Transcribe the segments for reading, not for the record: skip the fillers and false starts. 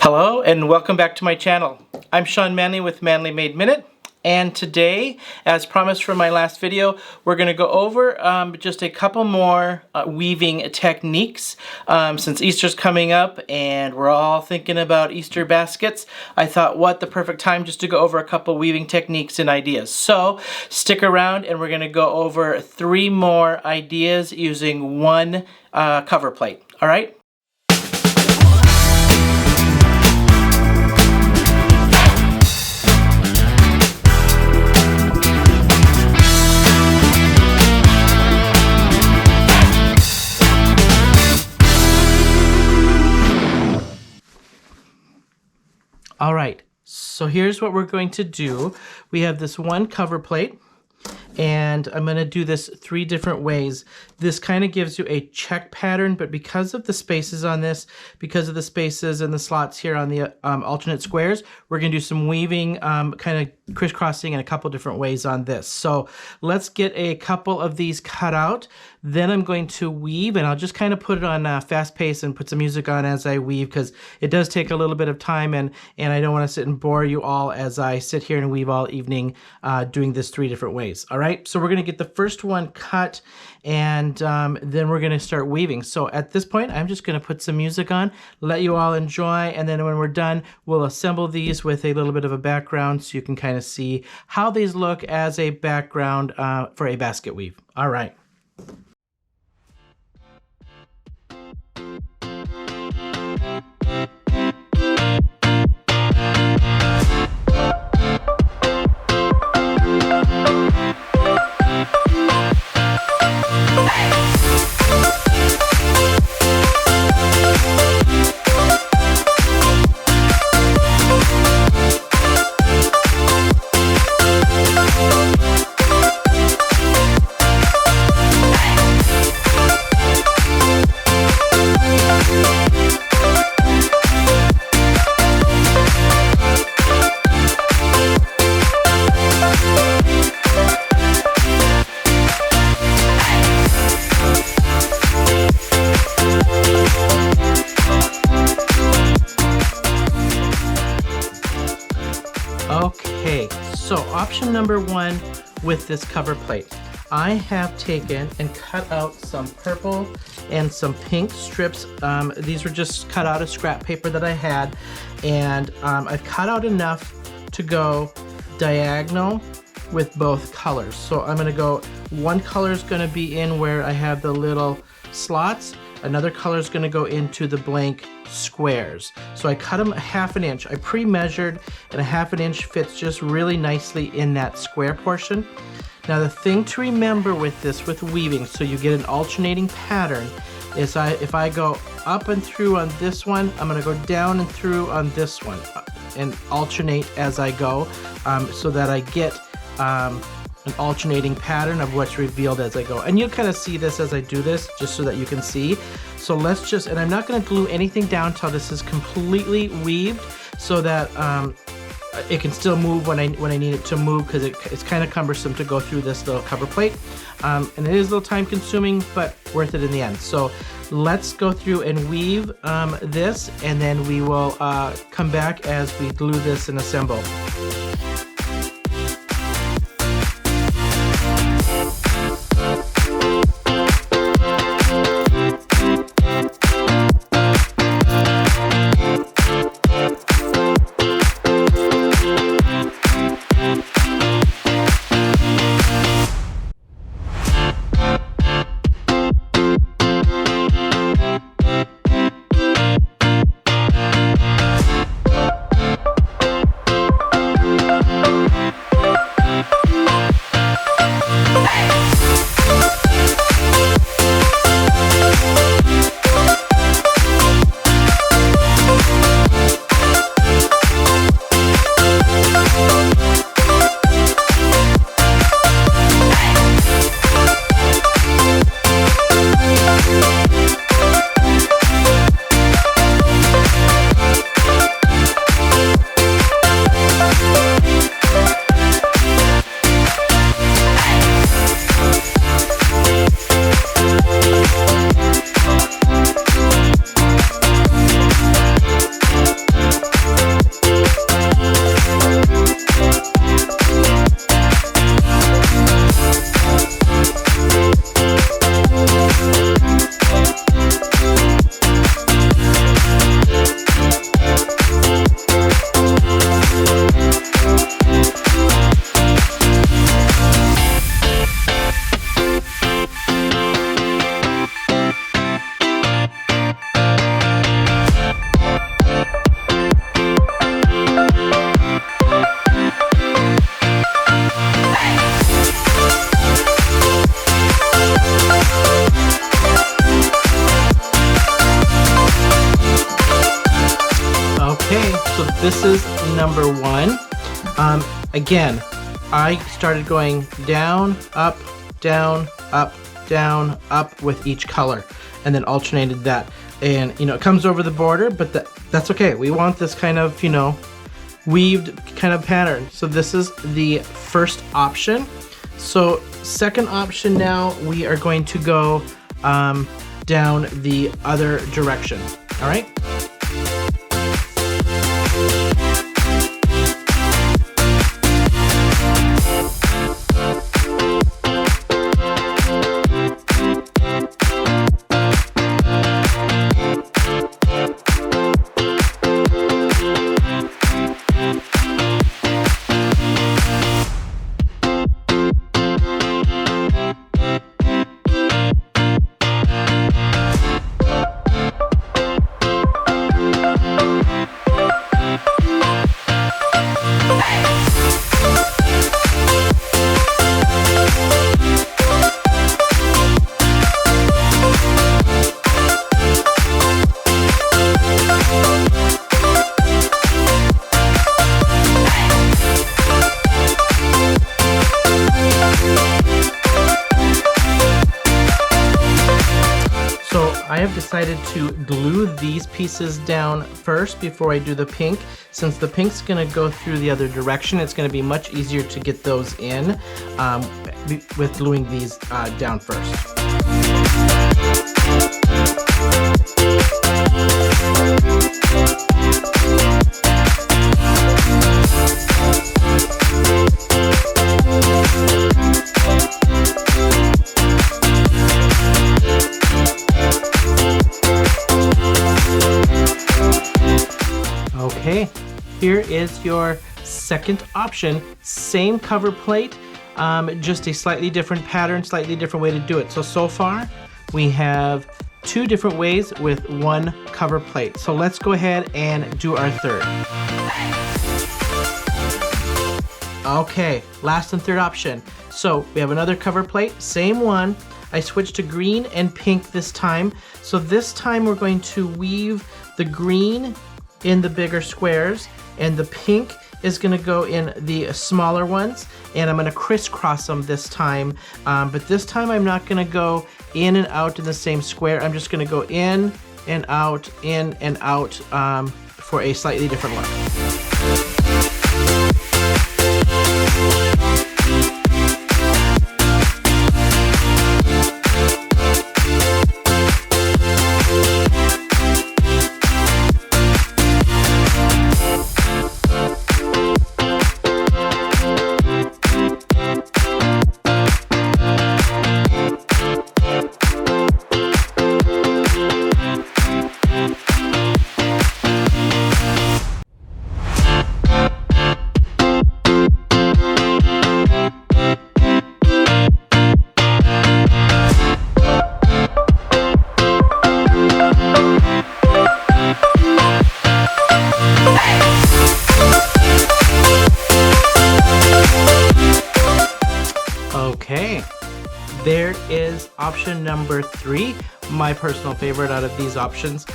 Hello and welcome back to my channel. I'm Sean Manley with Manley Made Minute, and today, as promised from my last video, we're going to go over just a couple more weaving techniques. Since Easter's coming up and we're all thinking about Easter baskets, I thought what the perfect time just to go over a couple weaving techniques and ideas. So stick around and we're going to go over 3 more ideas using one cover plate. All right? All right, so here's what we're going to do. We have this one cover plate, and I'm going to do this 3 different ways. This kind of gives you a check pattern, but because of the spaces on this, because of the spaces and the slots here on the alternate squares, we're going to do some weaving, kind of crisscrossing in a couple different ways on this. So let's get a couple of these cut out. Then I'm going to weave, and I'll just kind of put it on fast pace and put some music on as I weave, because it does take a little bit of time, and I don't want to sit and bore you all as I sit here and weave all evening doing this 3 different ways. All right, so we're going to get the first one cut, and then we're going to start weaving. So at this point, I'm just going to put some music on, let you all enjoy, and then when we're done, we'll assemble these with a little bit of a background so you can kind of see how these look as a background for a basket weave. All right. Okay, so option number 1 with this cover plate. I have taken and cut out some purple and some pink strips. These were just cut out of scrap paper that I had, and I've cut out enough to go diagonal with both colors. So I'm going to go, one color is going to be in where I have the little slots, another color is going to go into the blank squares. So I cut them a 1/2 inch. I pre-measured, and a 1/2 inch fits just really nicely in that square portion. Now the thing to remember with this, with weaving, so you get an alternating pattern, is if I go up and through on this one, I'm going to go down and through on this one and alternate as I go, so that I get an alternating pattern of what's revealed as I go. And you'll kind of see this as I do this, just so that you can see. So let's just, and I'm not going to glue anything down till this is completely weaved, so that it can still move when I need it to move, because it's kind of cumbersome to go through this little cover plate. And it is a little time consuming, but worth it in the end. So let's go through and weave this, and then we will come back as we glue this and assemble. Okay, so this is number one. Again, I started going down, up, down, up, down, up with each color, and then alternated that. And it comes over the border, but that's okay. We want this kind of weaved kind of pattern. So this is the first option. So second option, now we are going to go down the other direction. All right. I have decided to glue these pieces down first before I do the pink. Since the pink's going to go through the other direction, it's going to be much easier to get those in with gluing these down first. Okay, here is your second option. Same cover plate, just a slightly different pattern, slightly different way to do it. So far we have two different ways with one cover plate. So let's go ahead and do our third. Okay, last and third option. So we have another cover plate, same one. I switched to green and pink this time. So this time we're going to weave the green in the bigger squares, and the pink is going to go in the smaller ones, and I'm going to crisscross them this time, but this time I'm not going to go in and out in the same square. I'm just going to go in and out for a slightly different look. Okay, there is option number 3, my personal favorite out of these options.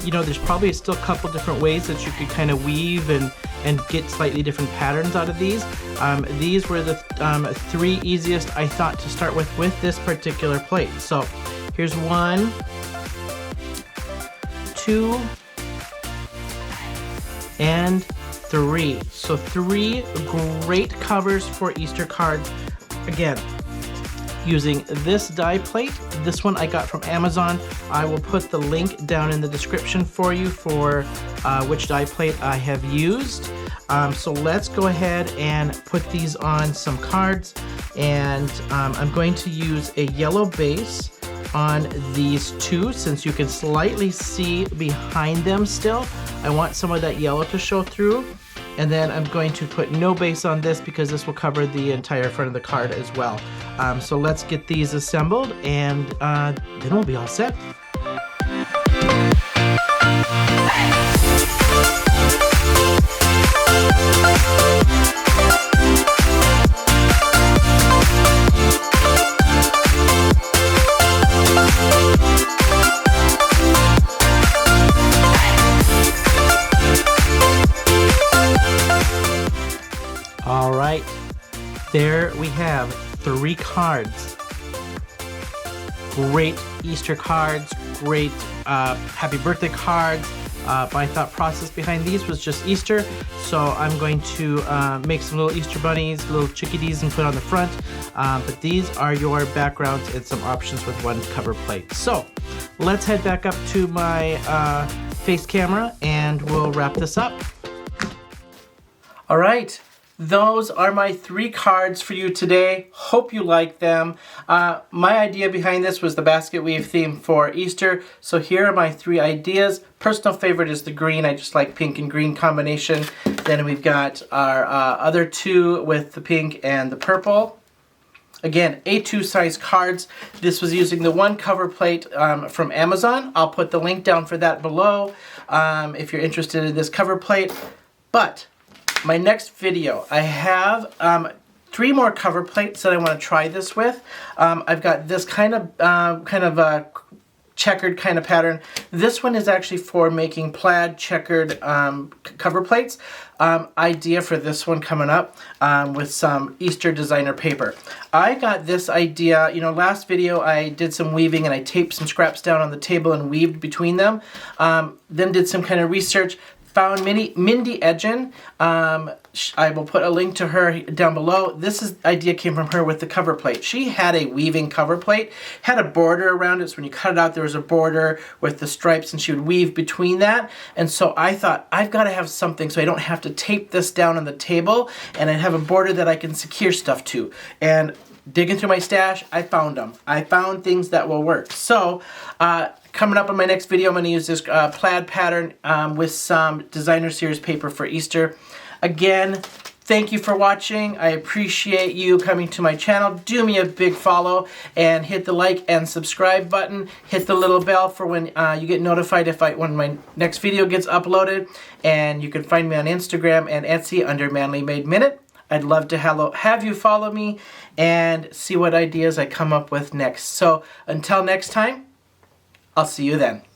There's probably still a couple different ways that you could kind of weave and get slightly different patterns out of these. These were the 3 easiest I thought to start with this particular plate. So here's 1, 2, and 3. So 3 great covers for Easter cards. Again, using this die plate. This one I got from Amazon. I will put the link down in the description for you for which die plate I have used. So let's go ahead and put these on some cards, and I'm going to use a yellow base on these 2 since you can slightly see behind them still. I want some of that yellow to show through. And then I'm going to put no base on this because this will cover the entire front of the card as well. So let's get these assembled, and then we'll be all set. there we have 3 cards. Great Easter cards, great happy birthday cards. My thought process behind these was just Easter, so I'm going to make some little Easter bunnies, little chickadees, and put on the front. But these are your backgrounds and some options with one cover plate. So let's head back up to my face camera and we'll wrap this up. All right. Those are my 3 cards for you today. Hope you like them. My idea behind this was the basket weave theme for Easter. So here are my 3 ideas. Personal favorite is the green. I just like pink and green combination. Then we've got our other 2 with the pink and the purple. Again, A2 size cards. This was using the one cover plate from Amazon. I'll put the link down for that below if you're interested in this cover plate. But my next video, I have 3 more cover plates that I want to try this with. I've got this kind of a checkered kind of pattern. This one is actually for making plaid checkered cover plates. Idea for this one coming up with some Easter designer paper. I got this idea, you know, last video I did some weaving and I taped some scraps down on the table and weaved between them. Then did some kind of research. Found Mindy Edgen. I will put a link to her down below. This idea came from her with the cover plate. She had a weaving cover plate, had a border around it, so when you cut it out there was a border with the stripes and she would weave between that. And so I thought, I've got to have something so I don't have to tape this down on the table and I have a border that I can secure stuff to. And digging through my stash, I found them. I found things that will work. So, coming up in my next video, I'm going to use this plaid pattern with some designer series paper for Easter. Again, thank you for watching. I appreciate you coming to my channel. Do me a big follow and hit the like and subscribe button. Hit the little bell for when you get notified when my next video gets uploaded. And you can find me on Instagram and Etsy under Manly Made Minute. I'd love to have you follow me and see what ideas I come up with next. So until next time, I'll see you then.